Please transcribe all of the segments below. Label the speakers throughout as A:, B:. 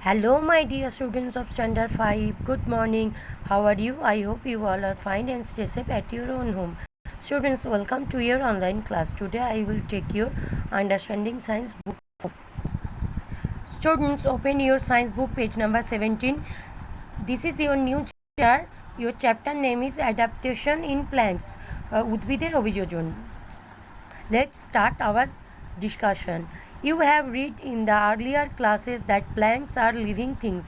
A: Hello, my dear students of Standard 5. Good morning. How are you? I hope you all are fine and stay safe at your own home. Students, welcome to your online class. Today, I will take your Understanding Science book. Students, open your science book, page number 17. This is your new chapter. Your chapter name is Adaptation in Plants. উদ্ভিদের অভিযোজন. Let's start our discussion. You have read in the earlier classes that plants are living things.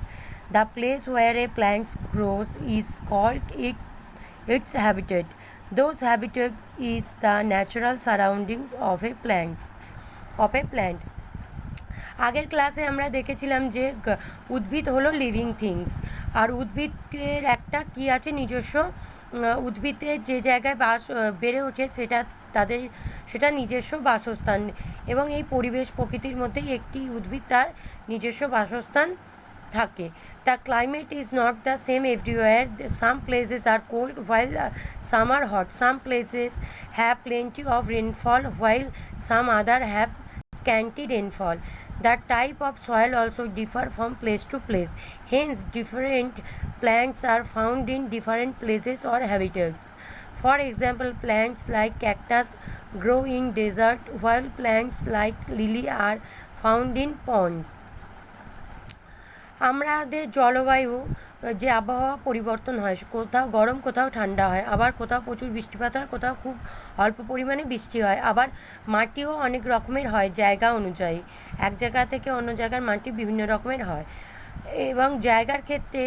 A: The place where a plant grows is called its habitat. Those habitat is the natural surroundings of a plant. আগের ক্লাসে আমরা দেখেছিলাম যে উদ্ভিদ হলো living things, আর উদ্ভিদের একটা কি আছে নিজস্ব, উদ্ভিদের যে জায়গায় বেড়ে ওঠে সেটা নিজস্ব বাসস্থান, এবং এই পরিবেশ প্রকৃতির মধ্যেই একটি উদ্ভিদ তার নিজস্ব বাসস্থান থাকে। The climate is not the same everywhere. Some places are cold while some are hot. Some places have plenty of rainfall while some other have scanty rainfall. The type of soil also differ from place to place. Hence, different plants are found in different places or habitats. For example, plants like cactus grow in desert, while plants like lily are found in ponds. আমাদের জলবায়ু যে আবহাওয়া পরিবর্তন হয়, কোথাও গরম কোথাও ঠান্ডা হয়, আবার কোথাও প্রচুর বৃষ্টিপাত হয়, কোথাও খুব অল্প পরিমাণে বৃষ্টি হয়, আবার মাটিও অনেক রকমের হয় জায়গা অনুযায়ী। এক জায়গা থেকে অন্য জায়গার মাটি বিভিন্ন রকমের হয়, এবং জায়গার ক্ষেত্রে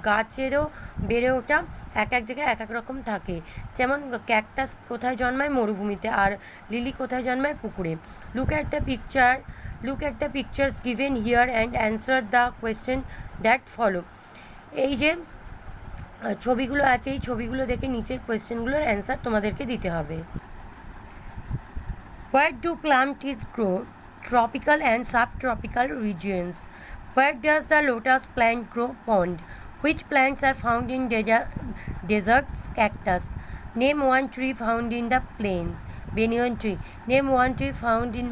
A: গাছেরও বেড়ে ওঠা এক এক জায়গায় এক এক রকম থাকে। যেমন ক্যাকটাস কোথায় জন্মায়? মরুভূমিতে, আর লিলি কোথায় জন্মায়? পুকুরে। Look at the pictures given here and answer the question that follow. এই যে ছবিগুলো আছে, এই ছবিগুলো দেখে নিচের কোয়েশ্চেনগুলোর অ্যান্সার তোমাদেরকে দিতে হবে। Where do plants grow? Tropical and subtropical regions. Where does the lotus plant grow? Pond. Which plants are found in deserts? Cactus. Name one tree found in the plains. Banyan tree. Name one tree found in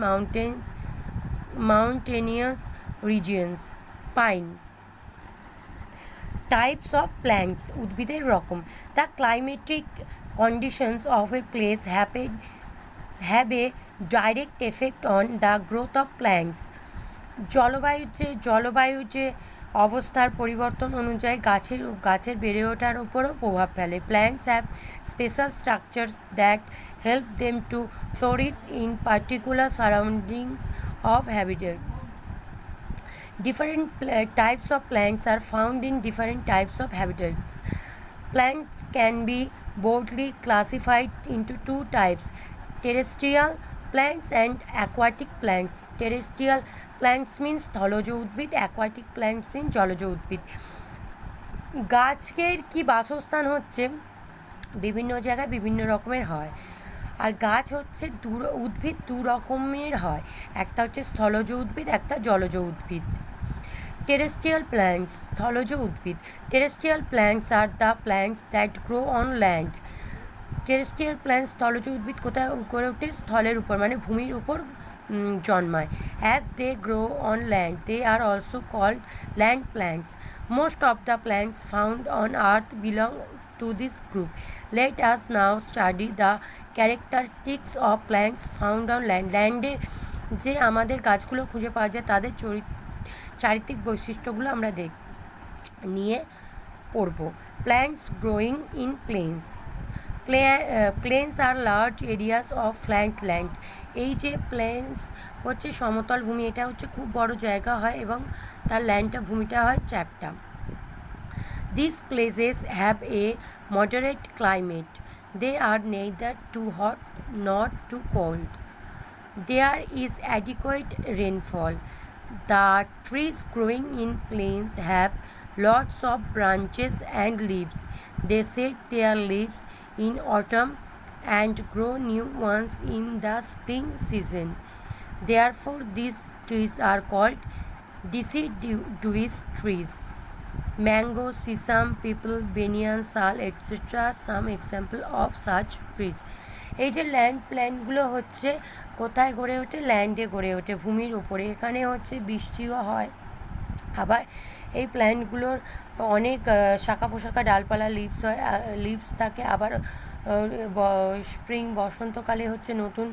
A: mountainous regions. Pine. Types of plants. উদ্ভিদের রকম. The climatic conditions of a place have a direct effect on the growth of plants. জলবায়ুর যে অবস্থার পরিবর্তন অনুযায়ী গাছের বেড়ে ওঠার উপরও প্রভাব ফেলে। Plants have special structures that help them to flourish in particular surroundings of habitats. Different types of plants are found in different types of habitats. Plants can be broadly classified into two types: terrestrial plants and aquatic plants. Terrestrial plants means স্থলজ উদ্ভিদ, aquatic plants means জলজ উদ্ভিদ। গাছের কি বাসস্থান হচ্ছে বিভিন্ন জায়গায় বিভিন্ন রকমের হয়, আর গাছ হচ্ছে উদ্ভিদ দু রকমের হয়, একটা হচ্ছে স্থলজ উদ্ভিদ, একটা জলজ উদ্ভিদ। Terrestrial plants, স্থলজ উদ্ভিদ। Terrestrial plants are the plants that grow on land. Terrestrial plants স্থলজ উদ্ভিদ কোথায় গড়ে ওঠে? স্থলের উপর, মানে ভূমির উপর জন্মায়। As they grow on land, they are also called land plants. Most of the plants found on earth belong to this group. Let us now study the characteristics of plants found on land. ল্যান্ডে যে আমাদের গাছগুলো খুঁজে পাওয়া যায় তাদের চারিত্রিক বৈশিষ্ট্যগুলো আমরা নিয়ে পড়ব। Plants growing in plains. Plains are large areas of flat land. এই যে প্লেন্স হচ্ছে সমতল ভূমি, এটা হচ্ছে খুব বড় জায়গা হয় এবং তার ভূমিটা হয় চ্যাপ্টা। These places have a moderate climate. They are neither too hot nor too cold. There is adequate rainfall. The trees growing in plains have lots of branches and leaves. They shed their leaves in autumn and grow new ones in the spring season. Therefore, these trees are called deciduous trees. Mango, sesame, peepal, banyan, sal, etc. Some example of such trees. এই যে land প্ল্যান্টগুলো হচ্ছে কোথায় গড়ে ওঠে? ল্যান্ডে গড়ে ওঠে, ভূমির উপরে। এখানে হচ্ছে বৃষ্টিও হয়, আবার এই প্ল্যান্টগুলোর অনেক শাখা পোশাখা ডালপালা লিভস হয়, লিভস থাকে। আবার স্প্রিং বসন্তকালে হচ্ছে নতুন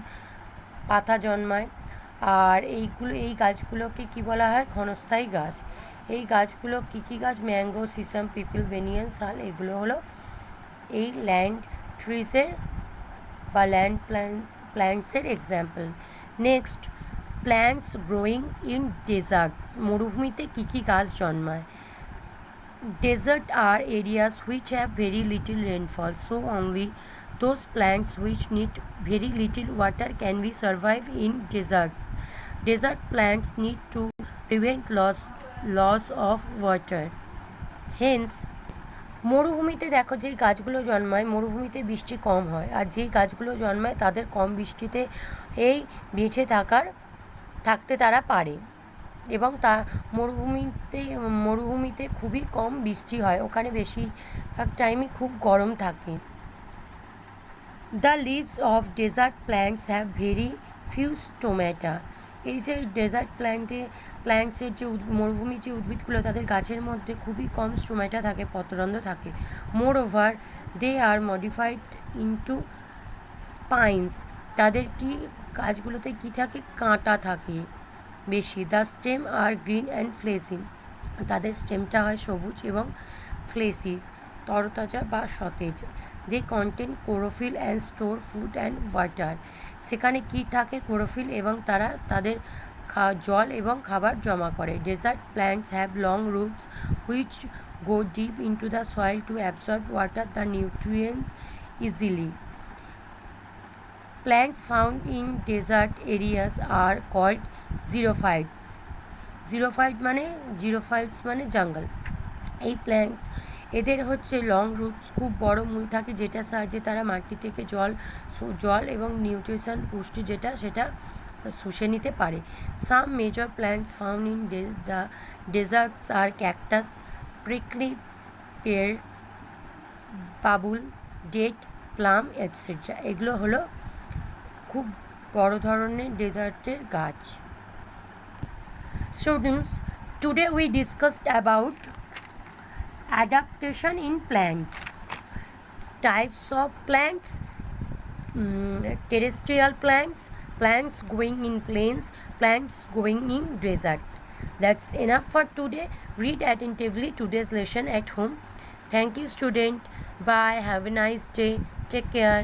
A: পাতা জন্মায়। আর এই গাছগুলোকে কি বলা হয়? ক্ষণস্থায়ী গাছ। এই গাছগুলো কী গাছ? ম্যাঙ্গো, সিসাম, পিপল, বেনিয়ান, শাল, এগুলো হলো এই ল্যান্ড ট্রিজের বা ল্যান্ড প্ল্যান্টসের example. Next, plants growing in deserts. মরুভূমিতে কী গাছ জন্মায়? Desert are areas which have very little rainfall, so only those plants which need very little water can be survive in deserts. Desert plants need to prevent loss of water. Hence, মরুভূমিতে দেখো যেই গাছগুলো জন্মায়, মরুভূমিতে বৃষ্টি কম হয়, আর যেই গাছগুলো জন্মায় তাদের কম বৃষ্টিতে এই বেঁচে থাকতে তারা পারে। এবং মরুভূমিতে খুবই কম বৃষ্টি হয়, ওখানে বেশিরভাগ টাইমই খুব গরম থাকে। The leaves of desert plants have very few stomata. এই যে ডেজার্ট প্ল্যান্টসের যে মরুভূমির যে উদ্ভিদগুলো, তাদের গাছের মধ্যে খুবই কম স্টোমেটা থাকে, পত্ররন্ধ্র থাকে। Moreover they are modified into spines. তাদের গাছগুলোতে কি থাকে? কাঁটা থাকে বেশি। The stem are green and fleshy. তাদের স্টেমটা হয় সবুজ এবং ফ্লেসি, তরতাজা বা সতেজ। They contain chlorophyll and store food and water. সেখানে কি থাকে? ক্লোরোফিল, এবং তারা তাদের জল এবং খাবার জমা করে। Desert plants have long roots which go deep into the soil to absorb water, the nutrients easily. Plants found in desert areas are called xerophytes. জিরোফাইটস মানে জঙ্গল। এই প্ল্যান্টস, এদের হচ্ছে লং রুটস, খুব বড় মূল থাকে, যেটা সাহায্যে তারা মাটি থেকে জল এবং নিউট্রিশন, পুষ্টি সেটা শুষে নিতে পারে। Some major plants found in the deserts are cactus, prickly pear, babul, date, plum, etcetera. এগুলো হলো খুব বড় ধরনের ডেজার্টের গাছ। Students, today we discussed about adaptation in plants, types of plants, terrestrial plants, plants growing in plains, plants growing in desert. That's enough for today. Read attentively today's lesson at home. Thank you, student. Bye. Have a nice day. Take care.